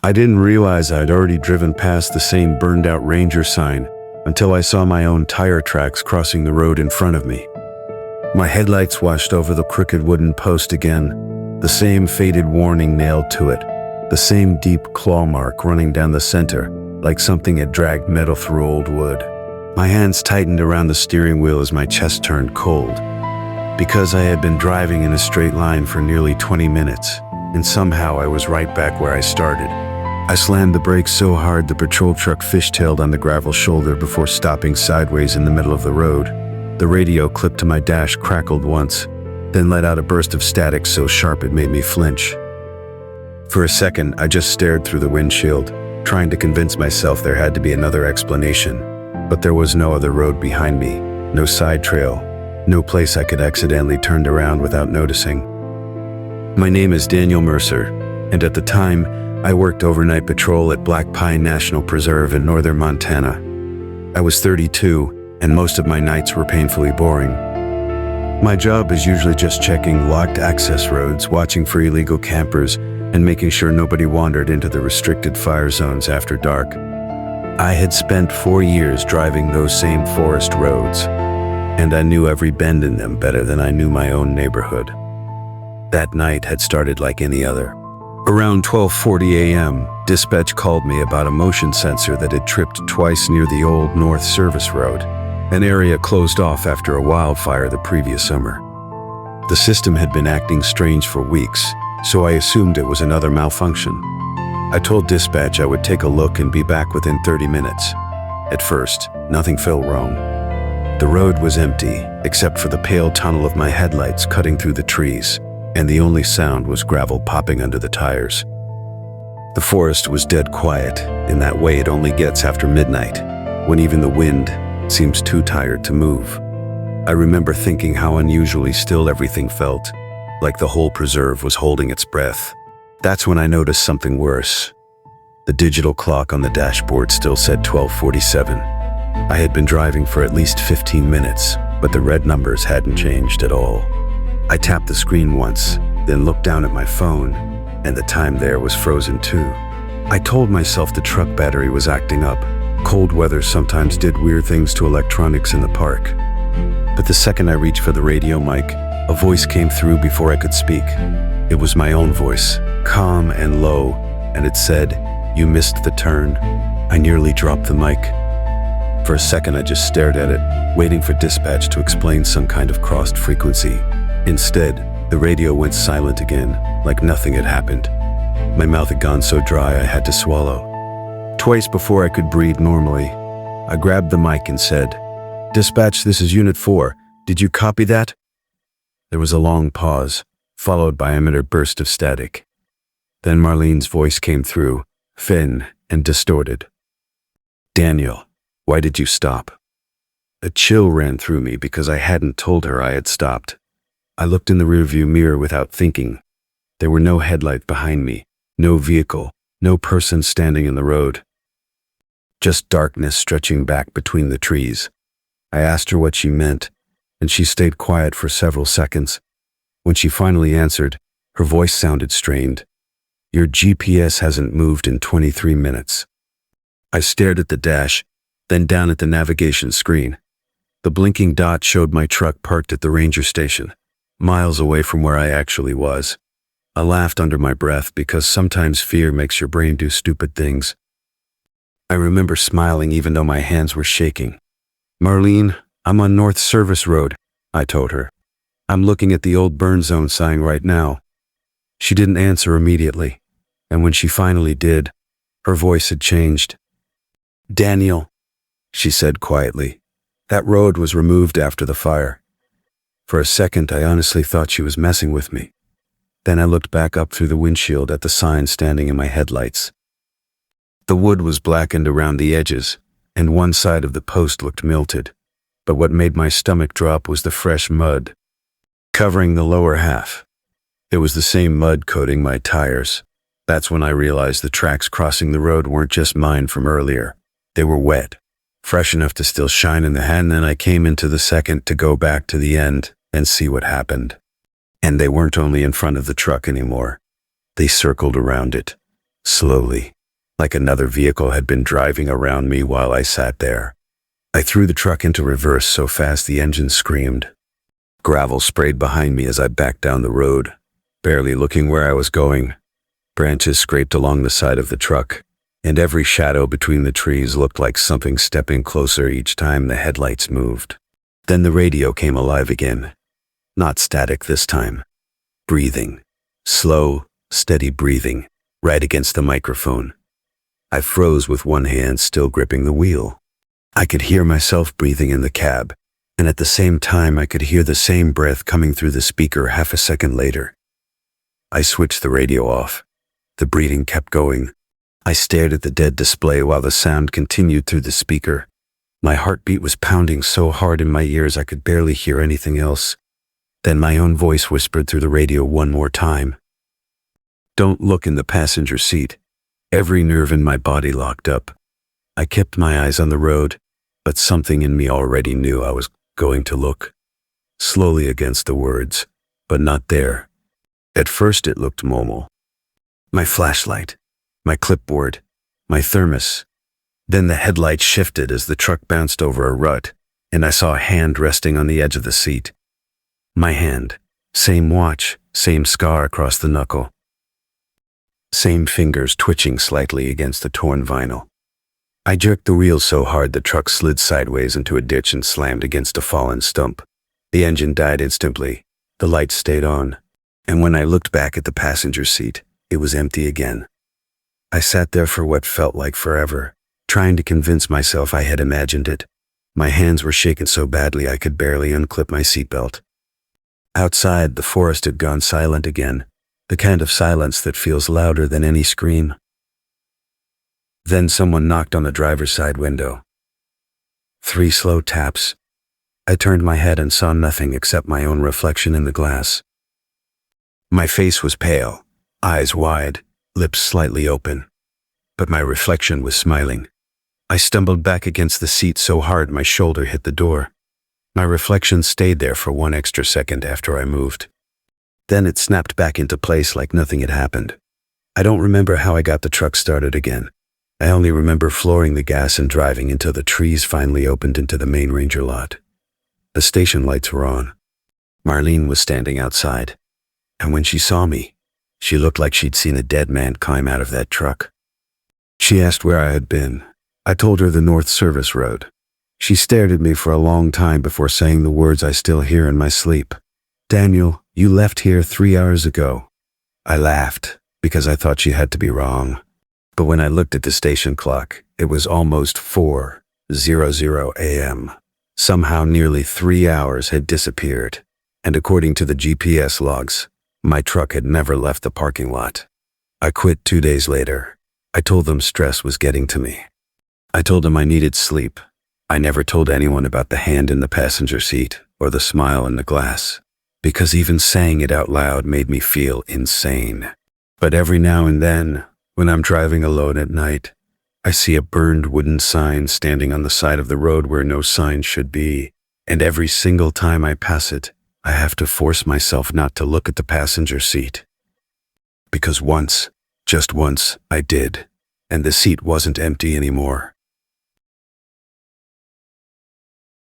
I didn't realize I'd already driven past the same burned-out Ranger sign until I saw my own tire tracks crossing the road in front of me. My headlights washed over the crooked wooden post again, the same faded warning nailed to it, the same deep claw mark running down the center, like something had dragged metal through old wood. My hands tightened around the steering wheel as my chest turned cold. Because I had been driving in a straight line for nearly 20 minutes, and somehow I was right back where I started. I slammed the brakes so hard the patrol truck fishtailed on the gravel shoulder before stopping sideways in the middle of the road. The radio clipped to my dash crackled once, then let out a burst of static so sharp it made me flinch. For a second, I just stared through the windshield, trying to convince myself there had to be another explanation. But there was no other road behind me, no side trail, no place I could accidentally turn around without noticing. My name is Daniel Mercer, and at the time, I worked overnight patrol at Black Pine National Preserve in northern Montana. I was 32, and most of my nights were painfully boring. My job is usually just checking locked access roads, watching for illegal campers, and making sure nobody wandered into the restricted fire zones after dark. I had spent 4 years driving those same forest roads, and I knew every bend in them better than I knew my own neighborhood. That night had started like any other. Around 12:40 a.m., dispatch called me about a motion sensor that had tripped twice near the old North Service Road, an area closed off after a wildfire the previous summer. The system had been acting strange for weeks, so I assumed it was another malfunction. I told dispatch I would take a look and be back within 30 minutes. At first, nothing felt wrong. The road was empty, except for the pale tunnel of my headlights cutting through the trees, and the only sound was gravel popping under the tires. The forest was dead quiet, in that way it only gets after midnight, when even the wind seems too tired to move. I remember thinking how unusually still everything felt, like the whole preserve was holding its breath. That's when I noticed something worse. The digital clock on the dashboard still said 12:47. I had been driving for at least 15 minutes, but the red numbers hadn't changed at all. I tapped the screen once, then looked down at my phone, and the time there was frozen too. I told myself the truck battery was acting up. Cold weather sometimes did weird things to electronics in the park. But the second I reached for the radio mic, a voice came through before I could speak. It was my own voice, calm and low, and it said, "You missed the turn." I nearly dropped the mic. For a second, I just stared at it, waiting for dispatch to explain some kind of crossed frequency. Instead, the radio went silent again, like nothing had happened. My mouth had gone so dry I had to swallow. Twice before I could breathe normally, I grabbed the mic and said, "Dispatch, this is Unit 4. Did you copy that?" There was a long pause, followed by another burst of static. Then Marlene's voice came through, thin and distorted. "Daniel, why did you stop?" A chill ran through me because I hadn't told her I had stopped. I looked in the rearview mirror without thinking. There were no headlights behind me, no vehicle, no person standing in the road. Just darkness stretching back between the trees. I asked her what she meant, and she stayed quiet for several seconds. When she finally answered, her voice sounded strained. "Your GPS hasn't moved in 23 minutes." I stared at the dash, then down at the navigation screen. The blinking dot showed my truck parked at the ranger station, miles away from where I actually was. I laughed under my breath because sometimes fear makes your brain do stupid things. I remember smiling even though my hands were shaking. "Marlene, I'm on North Service Road," I told her. "I'm looking at the old burn zone sign right now." She didn't answer immediately, and when she finally did, her voice had changed. "Daniel," she said quietly, "that road was removed after the fire." For a second, I honestly thought she was messing with me. Then I looked back up through the windshield at the sign standing in my headlights. The wood was blackened around the edges, and one side of the post looked melted. But what made my stomach drop was the fresh mud covering the lower half. It was the same mud coating my tires. That's when I realized the tracks crossing the road weren't just mine from earlier. They were wet, fresh enough to still shine in the hand, and I came into the second to go back to the end and see what happened. And they weren't only in front of the truck anymore. They circled around it, slowly, like another vehicle had been driving around me while I sat there. I threw the truck into reverse so fast the engine screamed. Gravel sprayed behind me as I backed down the road, barely looking where I was going. Branches scraped along the side of the truck, and every shadow between the trees looked like something stepping closer each time the headlights moved. Then the radio came alive again. Not static this time. Breathing. Slow, steady breathing, right against the microphone. I froze with one hand still gripping the wheel. I could hear myself breathing in the cab, and at the same time I could hear the same breath coming through the speaker half a second later. I switched the radio off. The breathing kept going. I stared at the dead display while the sound continued through the speaker. My heartbeat was pounding so hard in my ears I could barely hear anything else. Then my own voice whispered through the radio one more time. "Don't look in the passenger seat." Every nerve in my body locked up. I kept my eyes on the road, but something in me already knew I was going to look. Slowly against the words, but not there. At first it looked normal. My flashlight, my clipboard, my thermos. Then the headlight shifted as the truck bounced over a rut, and I saw a hand resting on the edge of the seat. My hand, same watch, same scar across the knuckle. Same fingers twitching slightly against the torn vinyl. I jerked the wheel so hard the truck slid sideways into a ditch and slammed against a fallen stump. The engine died instantly. The lights stayed on. And when I looked back at the passenger seat, it was empty again. I sat there for what felt like forever, trying to convince myself I had imagined it. My hands were shaking so badly I could barely unclip my seatbelt. Outside, the forest had gone silent again, the kind of silence that feels louder than any scream. Then someone knocked on the driver's side window. 3 slow taps. I turned my head and saw nothing except my own reflection in the glass. My face was pale, eyes wide, lips slightly open. But my reflection was smiling. I stumbled back against the seat so hard my shoulder hit the door. My reflection stayed there for 1 extra second after I moved. Then it snapped back into place like nothing had happened. I don't remember how I got the truck started again. I only remember flooring the gas and driving until the trees finally opened into the main ranger lot. The station lights were on. Marlene was standing outside. And when she saw me, she looked like she'd seen a dead man climb out of that truck. She asked where I had been. I told her the North Service Road. She stared at me for a long time before saying the words I still hear in my sleep. "Daniel, you left here 3 hours ago." I laughed because I thought she had to be wrong. But when I looked at the station clock, it was almost 4:00 a.m. Somehow nearly 3 hours had disappeared, and according to the GPS logs, my truck had never left the parking lot. I quit 2 days later. I told them stress was getting to me. I told them I needed sleep. I never told anyone about the hand in the passenger seat or the smile in the glass, because even saying it out loud made me feel insane. But every now and then, when I'm driving alone at night, I see a burned wooden sign standing on the side of the road where no sign should be, and every single time I pass it, I have to force myself not to look at the passenger seat. Because once, just once, I did, and the seat wasn't empty anymore.